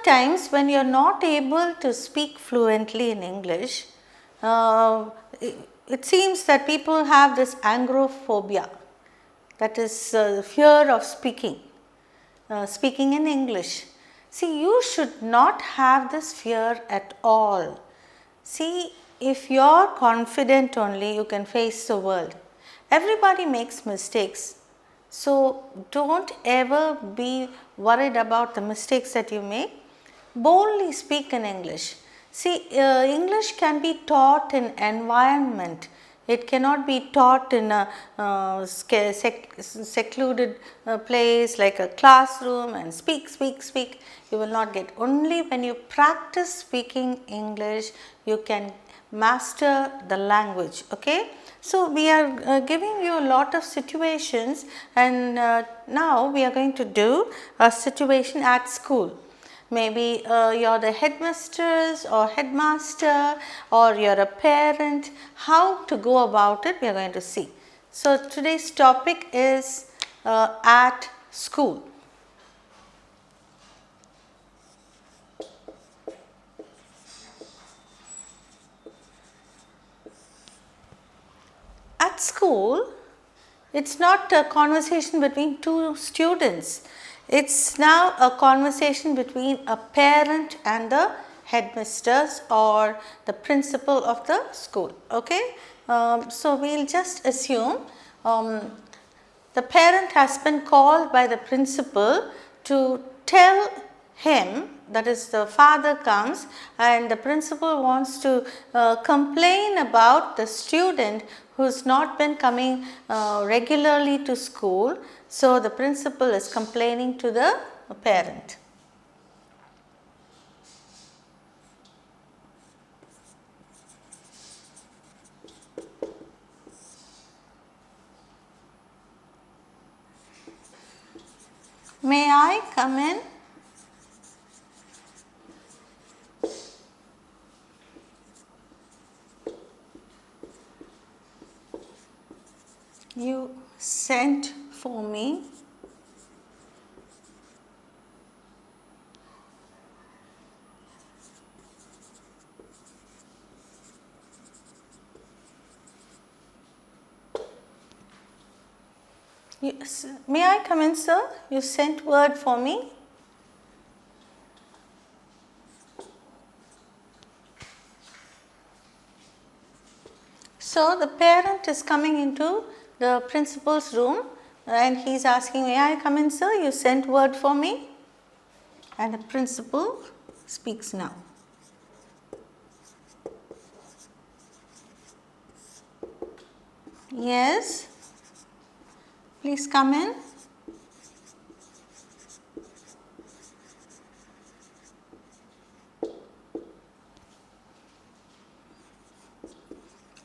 times when you are not able to speak fluently in English, it seems that people have this agoraphobia, that is fear of speaking in English. See, you should not have this fear at all. See, if you are confident only, you can face the world. Everybody makes mistakes. So, don't ever be worried about the mistakes that you make. Boldly speak in English. See, English can be taught in environment. It cannot be taught in a secluded place like a classroom and speak. You will not get. Only when you practice speaking English, you can master the language. Okay. So, we are giving you a lot of situations, and now we are going to do a situation at school. Maybe you are the headmistress or headmaster, or you are a parent. How to go about it, we are going to see. So, today's topic is at school. At school, it is not a conversation between two students. It is now a conversation between a parent and the headmistress or the principal of the school. Okay? So, we will just assume the parent has been called by the principal to tell him, that is the father comes and the principal wants to complain about the student who has not been coming regularly to school. So, the principal is complaining to the parent. May I come in? You sent for me. Yes. May I come in, sir? You sent word for me. So, the parent is coming into the principal's room and he is asking, may I come in, sir? You sent word for me. And the principal speaks now. Yes, please come in.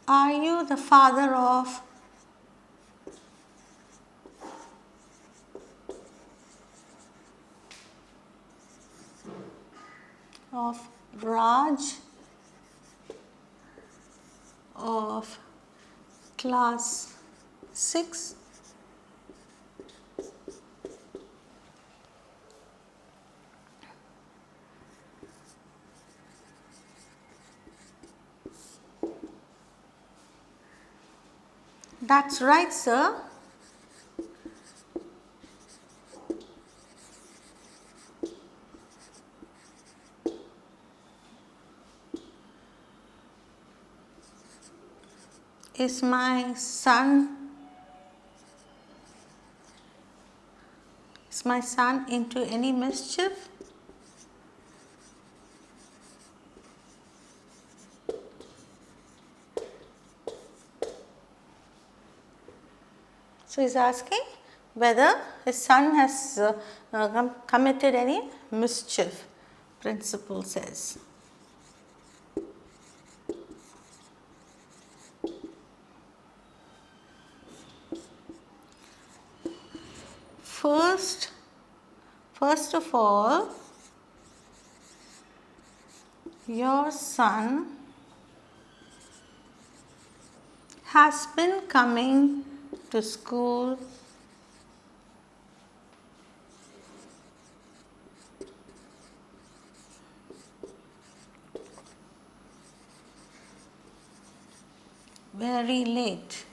Are you the father of Raj of class 6? That's right, sir. Is my son into any mischief? So, he is asking whether his son has committed any mischief, principal says. First of all, your son has been coming to school very late.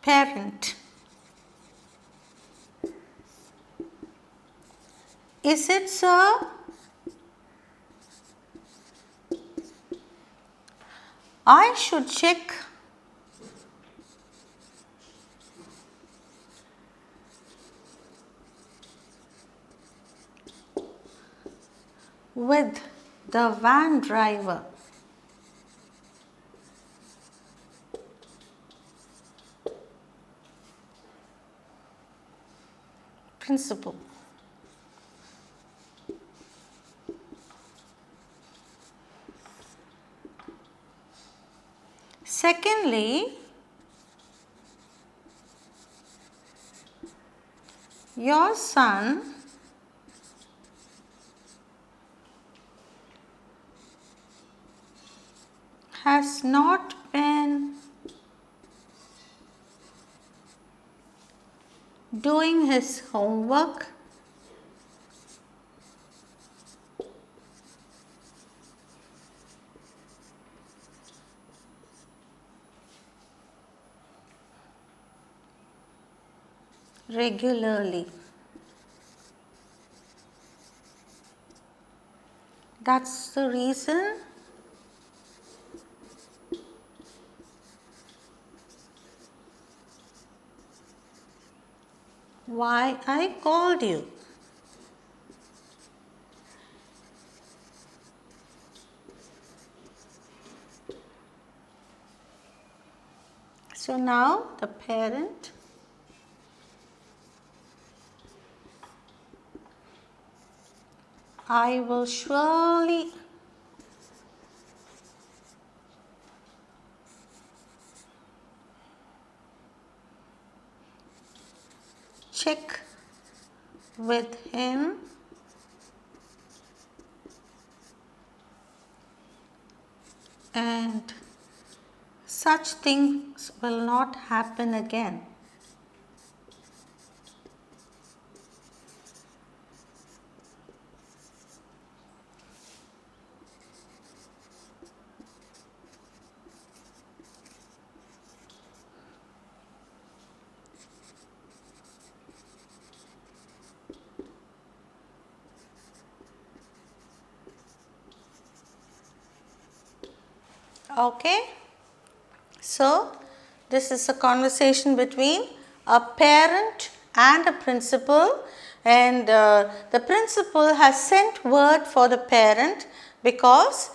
Parent. Is it so? I should check with the van driver. Principal. Secondly, your son has not been doing his homework regularly. That's the reason why I called you. So now the parent I will surely check with him and such things will not happen again. Okay. So, this is a conversation between a parent and a principal, and the principal has sent word for the parent because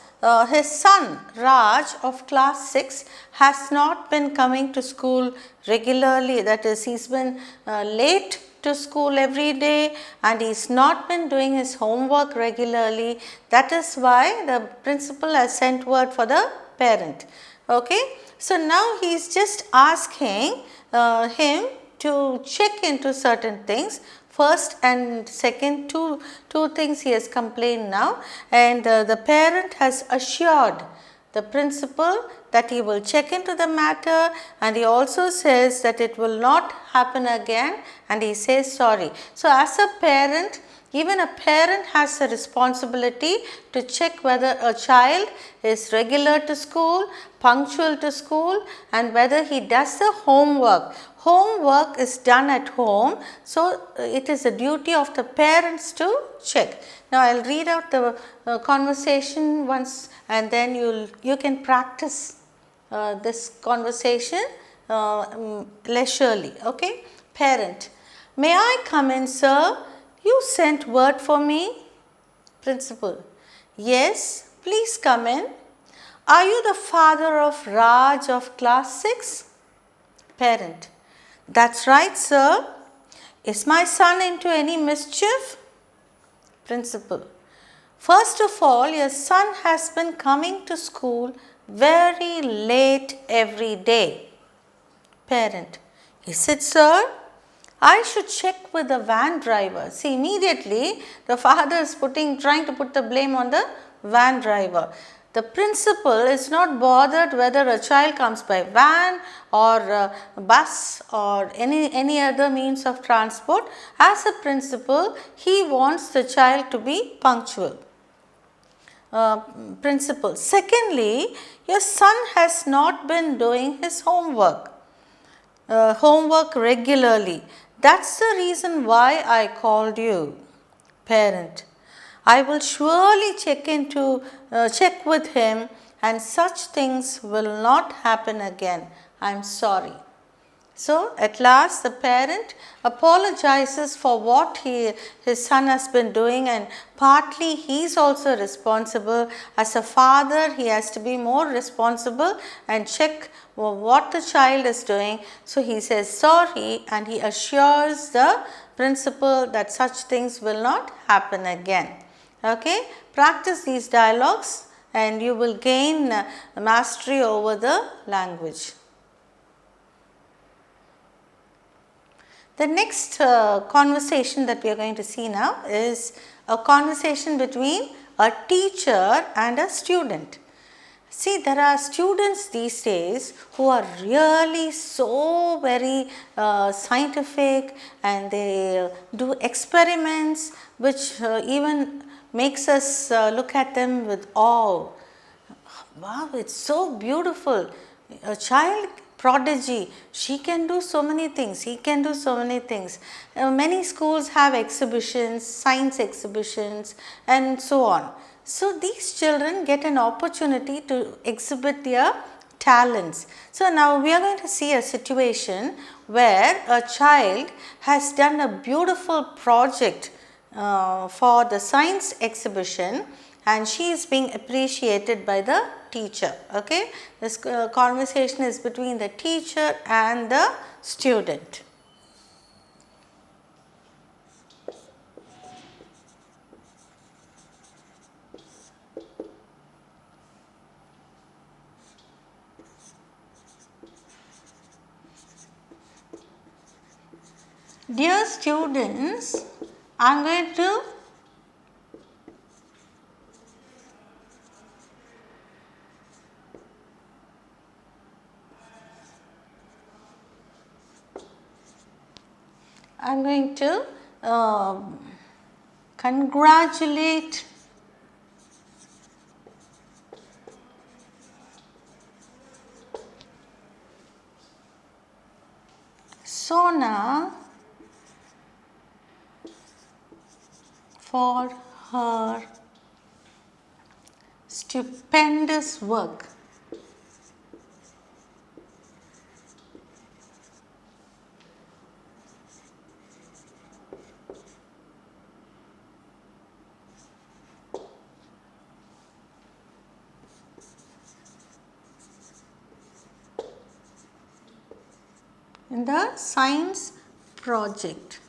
his son Raj of class 6 has not been coming to school regularly, that is, he's been late to school every day and he's not been doing his homework regularly. That is why the principal has sent word for the parent. Okay. So, now he is just asking him to check into certain things. First and second, two things he has complained now, and the parent has assured the principal that he will check into the matter, and he also says that it will not happen again, and he says sorry. So, as a parent, even a parent has a responsibility to check whether a child is regular to school, punctual to school, and whether he does the homework. Homework is done at home, so it is a duty of the parents to check. Now, I will read out the conversation once, and then you can practice this conversation leisurely. Okay? Parent: may I come in, sir? You sent word for me. Principal: yes, please come in. Are you the father of Raj of class 6? Parent: that's right, sir. Is my son into any mischief? Principal: first of all, your son has been coming to school very late every day. Parent: is it, sir? I should check with the van driver. See, immediately the father is trying to put the blame on the van driver. The principal is not bothered whether a child comes by van or bus or any other means of transport. As a principal, he wants the child to be punctual. Principal. Secondly, your son has not been doing his homework regularly. That's the reason why I called you. Parent. I will surely check with him, and such things will not happen again. I am sorry. So, at last the parent apologizes for what his son has been doing, and partly he is also responsible. As a father, he has to be more responsible and check what the child is doing. So, he says sorry and he assures the principal that such things will not happen again. Okay? Practice these dialogues and you will gain mastery over the language. The next conversation that we are going to see now is a conversation between a teacher and a student. See, there are students these days who are really so very scientific, and they do experiments which even makes us look at them with awe. Wow, it's so beautiful. A child prodigy, she can do so many things, he can do so many things. Many schools have exhibitions, science exhibitions and so on. So, these children get an opportunity to exhibit their talents. So, now we are going to see a situation where a child has done a beautiful project for the science exhibition, and she is being appreciated by the teacher. Okay? This conversation is between the teacher and the student. Dear students, I am going to congratulate Sona for her stupendous work. In the science project.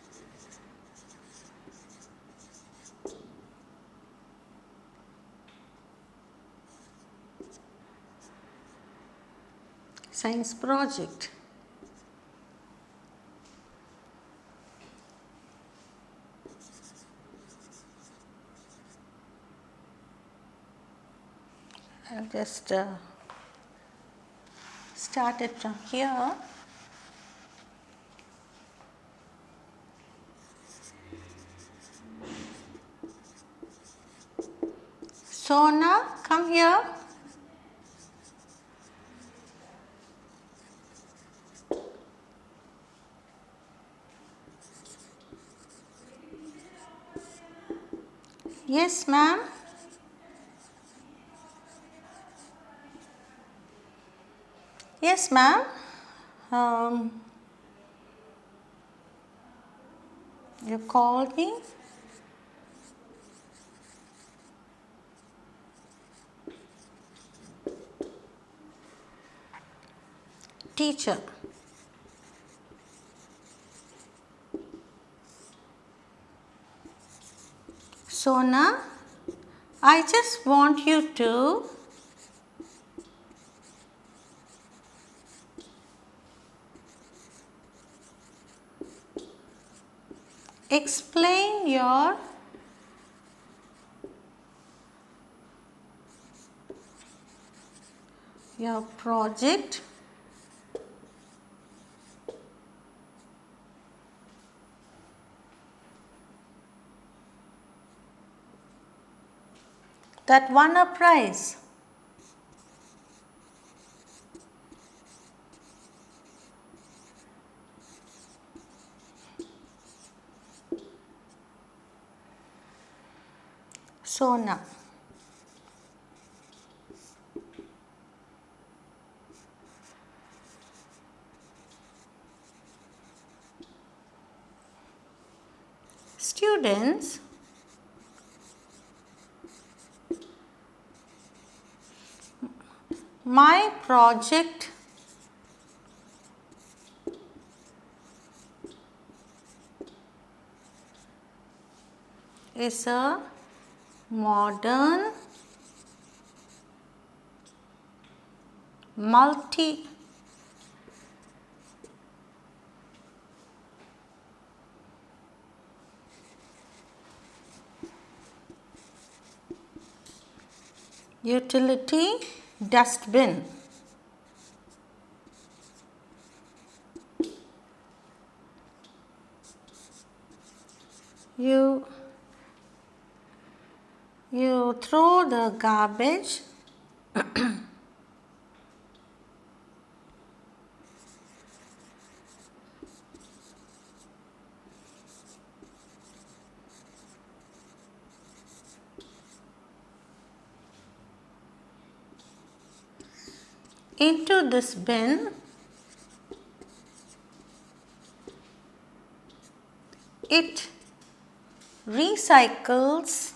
Science project. I'll just start it from here. Sona, come here. Yes, ma'am. Yes, ma'am. You called me? Teacher. Sona, I just want you to explain your your project that won a prize. Sona. Students, my project is a modern multi utility dustbin. You throw the garbage into this bin. It recycles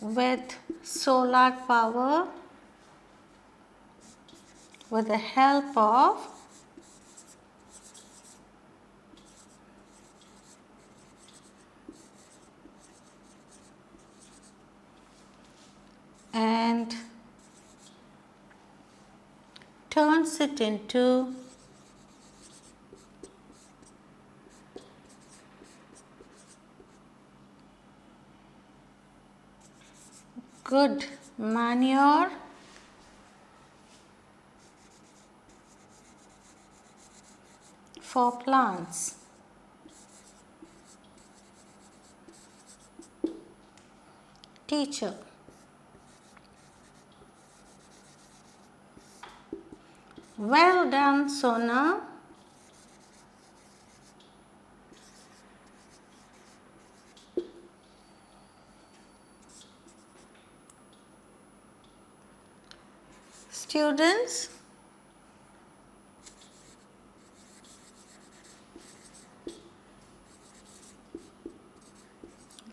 with solar power with the help of and turns it into good manure for plants. Teacher. Well done, Sona. Students,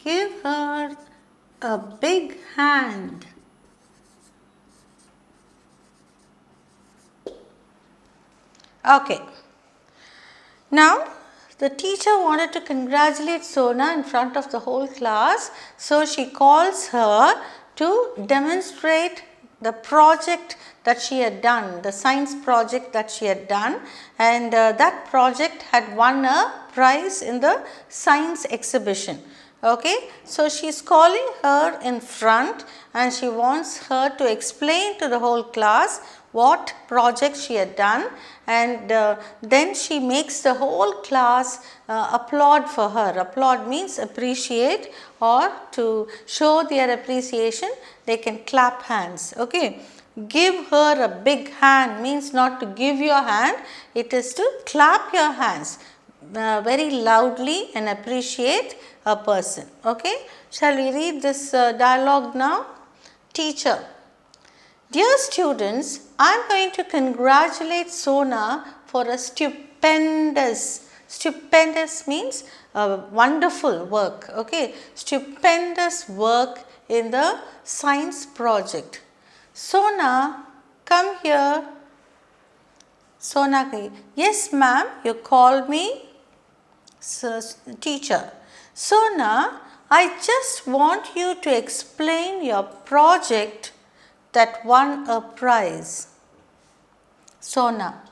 give her a big hand. Okay. Now, the teacher wanted to congratulate Sona in front of the whole class, so she calls her to demonstrate the project that she had done, the science project that she had done, and that project had won a prize in the science exhibition. Okay, so she is calling her in front and she wants her to explain to the whole class what project she had done, and then she makes the whole class applaud for her. Applaud means appreciate, or to show their appreciation they can clap hands. Okay. Give her a big hand means not to give your hand, it is to clap your hands very loudly and appreciate a person. Okay. Shall we read this dialogue now? Teacher. Dear students, I am going to congratulate Sona for a stupendous means wonderful work, okay, stupendous work in the science project. Sona, come here. Sona, yes ma'am, you called me? Teacher. Sona, I just want you to explain your project that won a prize. Sona.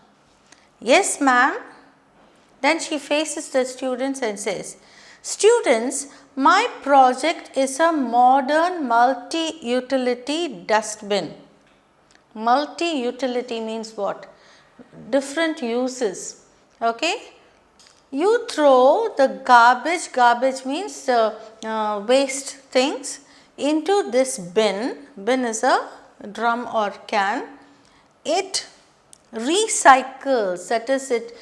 Yes ma'am. Then she faces the students and says, students, My project is a modern multi-utility dustbin. Multi-utility means what? Different uses. Okay. You throw the garbage means waste things, into this bin. Bin is a drum or can. It recycles, that is, it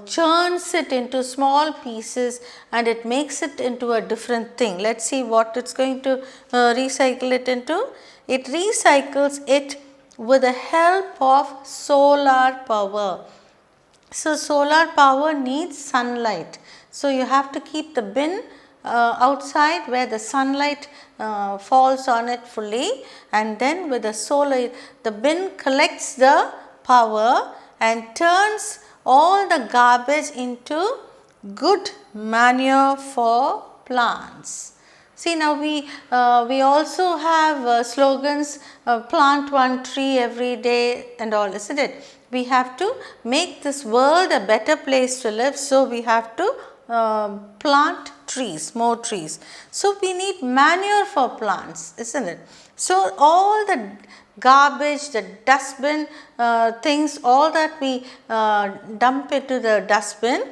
churns it into small pieces and it makes it into a different thing. Let us see what it is going to recycle it into. It recycles it with the help of solar power. So, solar power needs sunlight. So, you have to keep the bin outside where the sunlight falls on it fully, and then with the solar, the bin collects the power and turns all the garbage into good manure for plants. See, now we also have slogans, plant one tree every day and all, isn't it? We have to make this world a better place to live, so we have to plant trees, more trees. So, we need manure for plants, isn't it? So, all the garbage, the dustbin things, all that we dump into the dustbin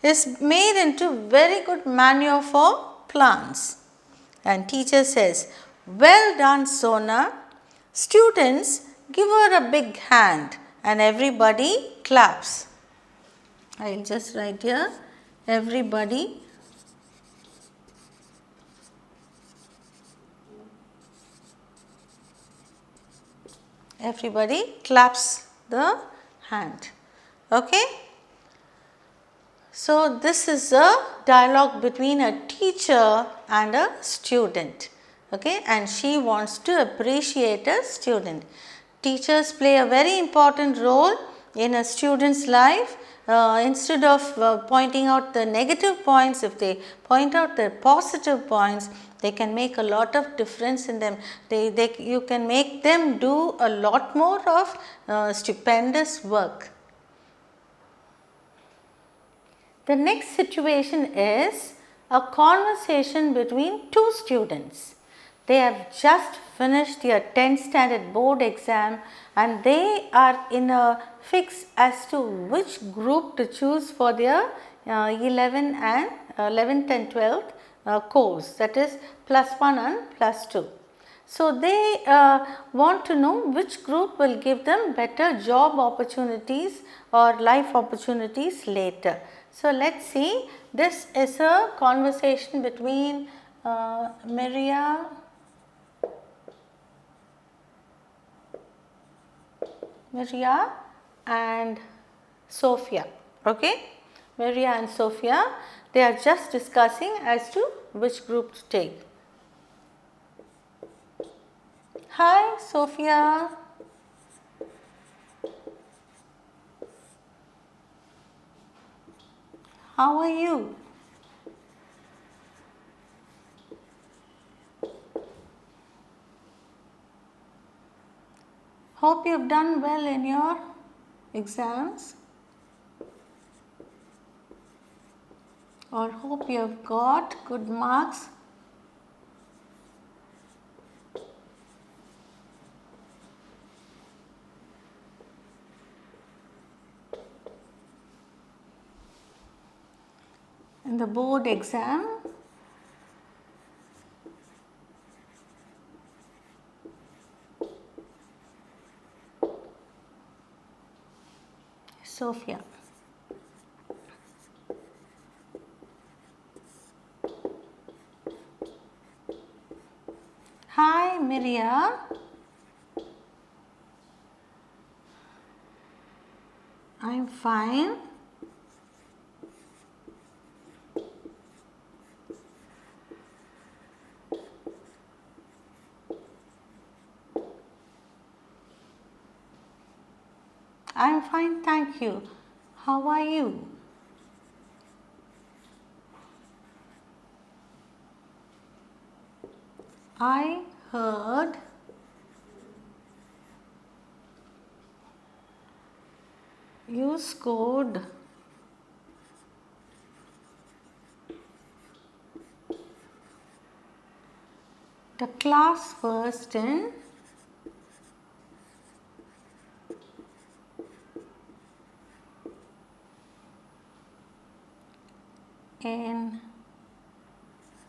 is made into very good manure for plants. And teacher says, well done Sona. Students, give her a big hand, and everybody claps. I will just write here, everybody claps the hand. Okay. So, this is a dialogue between a teacher and a student, okay, and she wants to appreciate a student. Teachers play a very important role in a student's life. Instead of pointing out the negative points, if they point out the positive points, they can make a lot of difference in them. You can make them do a lot more of stupendous work. The next situation is a conversation between two students. They have just finished their 10th standard board exam and they are in a fix as to which group to choose for their 11th and 12th course, that is +1 and +2. So, they want to know which group will give them better job opportunities or life opportunities later. So, let us see, this is a conversation between Maria and Sophia. Okay? Maria and Sophia, they are just discussing as to which group to take. Hi Sophia. How are you? Hope you have done well in your exams, or hope you have got good marks. In the board exam. Sophia. Hi Miria. I'm fine. I'm fine, thank you. How are you? I heard you scored a class first in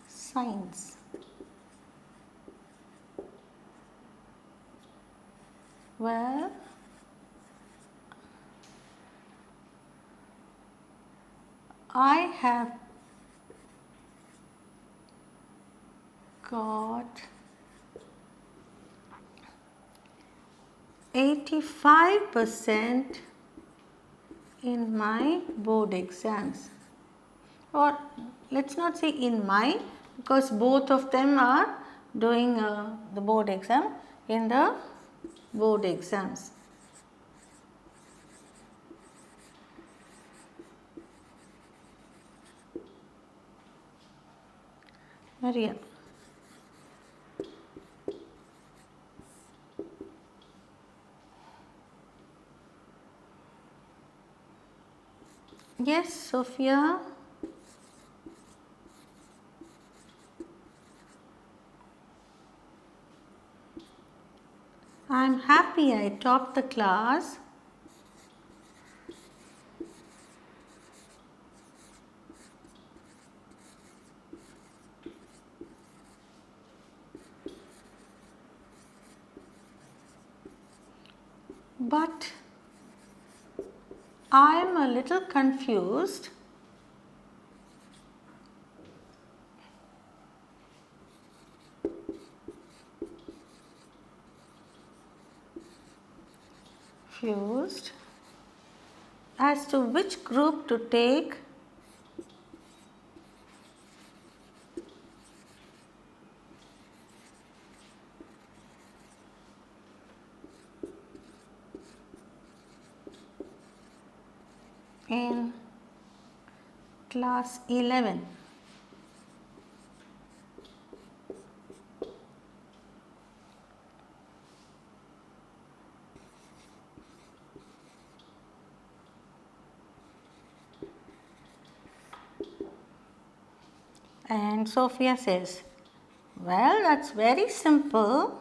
science. Well, I have got 85% in my board exams. Or let's not say in my, because both of them are doing the board exam, in the board exams. Maria. Yes, Sophia. I'm happy I topped the class. But I am a little confused. As to which group to take. In class 11. And Sophia says, well, that's very simple.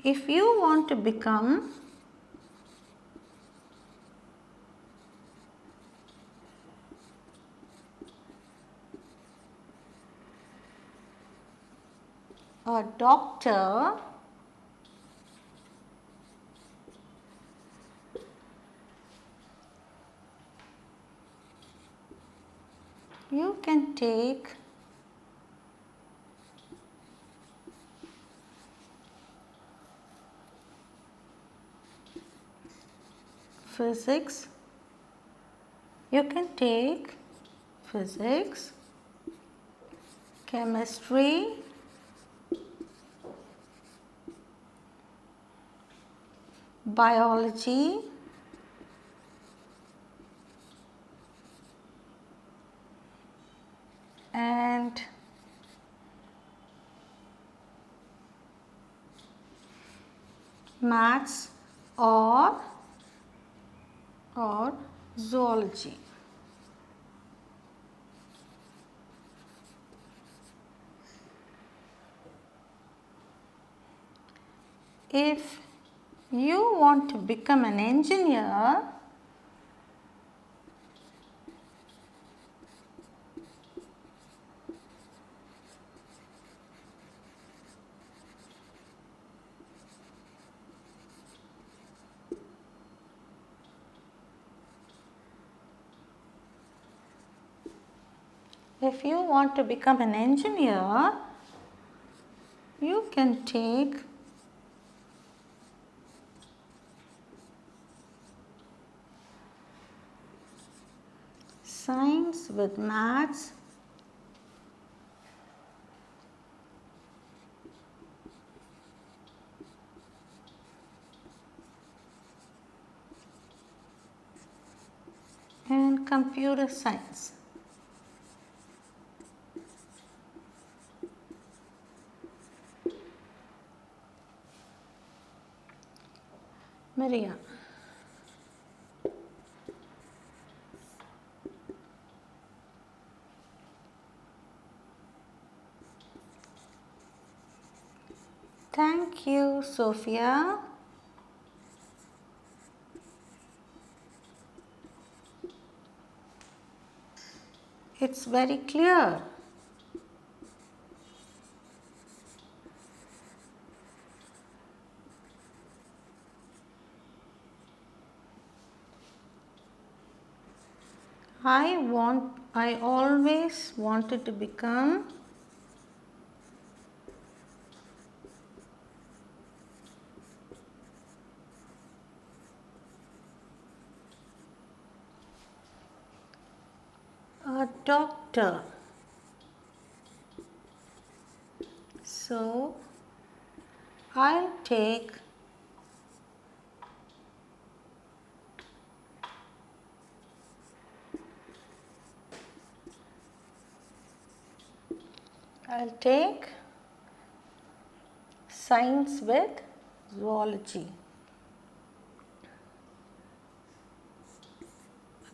If you want to become a doctor, you can take physics, chemistry, biology, and maths or zoology. If you want to become an engineer, you can take science with maths, and computer science. Maria. Thank you, Sophia. It's very clear. I always wanted to become a doctor. So I'll take science with zoology.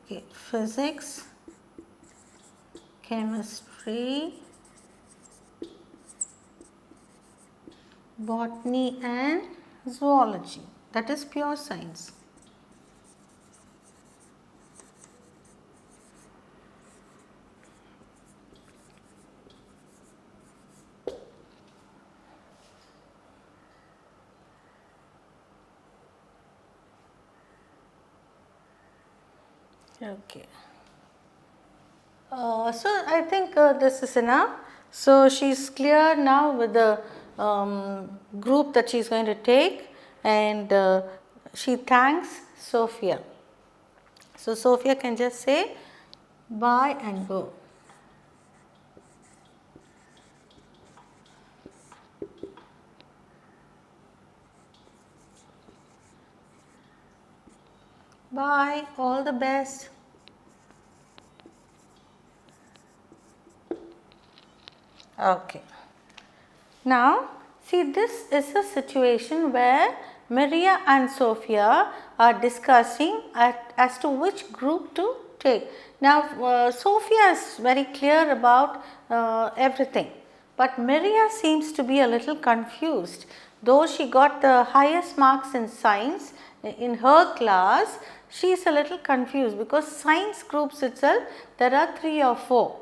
Okay, physics, chemistry, botany and zoology. That is pure science. Okay. So I think this is enough. So she's clear now with the group that she's going to take, and she thanks Sophia. So Sophia can just say bye and go. Bye, all the best. Okay. Now, see, this is a situation where Maria and Sophia are discussing as to which group to take. Now, Sophia is very clear about everything, but Maria seems to be a little confused. Though she got the highest marks in science in her class, she is a little confused because science groups itself there are 3 or 4.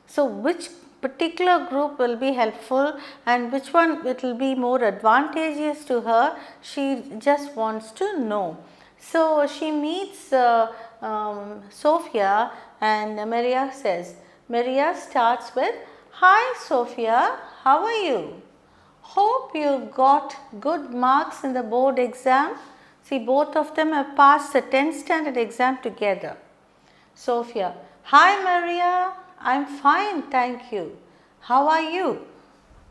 So, which particular group will be helpful and which one it will be more advantageous to her, she just wants to know. So, she meets Sophia and Maria says, Maria starts with, "Hi Sophia, how are you? Hope you got good marks in the board exam." See, both of them have passed the 10th standard exam together. Sophia, "Hi Maria, I'm fine, thank you. How are you?"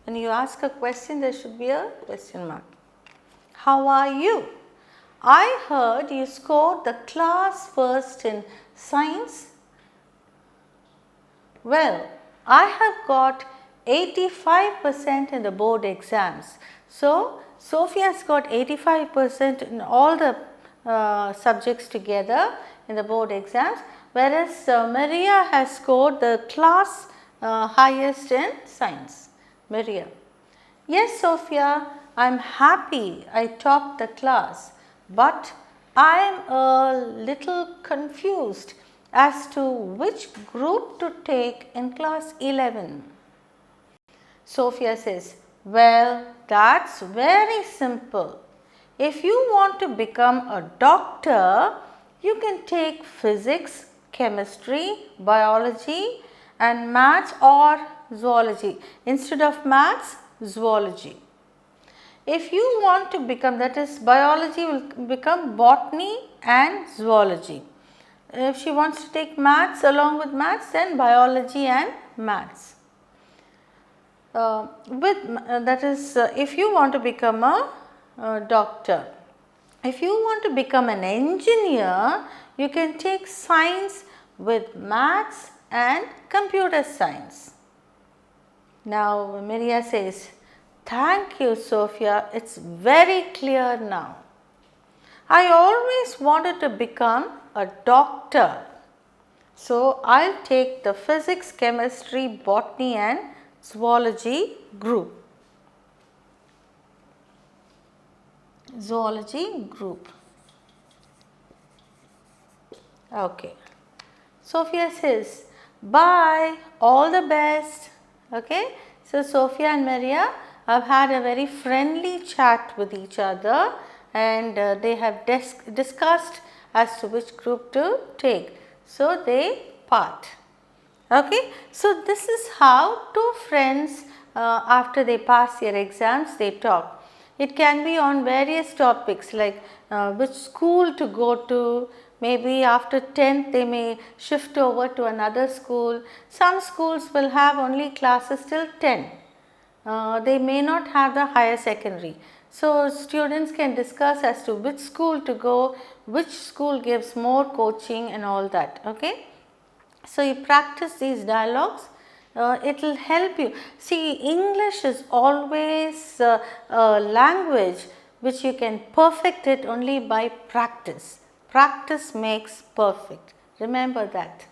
When you ask a question, there should be a question mark. How are you? I heard you scored the class first in science. Well, I have got 85% in the board exams. So, Sophia has got 85% in all the subjects together in the board exams, whereas Maria has scored the class highest in science. Maria, "Yes Sophia, I am happy I topped the class, but I am a little confused as to which group to take in class 11. Sophia says, "Well, that's very simple. If you want to become a doctor, you can take physics, chemistry, biology and maths or zoology. Instead of maths, zoology. If you want to become, that is biology will become botany and zoology. If she wants to take maths along with maths, then biology and maths. If you want to become a doctor. If you want to become an engineer, you can take science with maths and computer science." Now, Maria says, "Thank you Sophia, it's very clear now. I always wanted to become a doctor. So, I will take the physics, chemistry, botany and zoology group. Zoology group. Okay. Sophia says, bye, all the best. Okay. So, Sophia and Maria have had a very friendly chat with each other, and they have discussed as to which group to take. So, they part. Okay. So, this is how two friends after they pass their exams, they talk. It can be on various topics like which school to go to. Maybe after 10th they may shift over to another school. Some schools will have only classes till 10. They may not have the higher secondary. So, students can discuss as to which school to go, which school gives more coaching and all that. Okay. So, you practice these dialogues, it will help you. See, English is always a language which you can perfect it only by practice. Practice makes perfect. Remember that.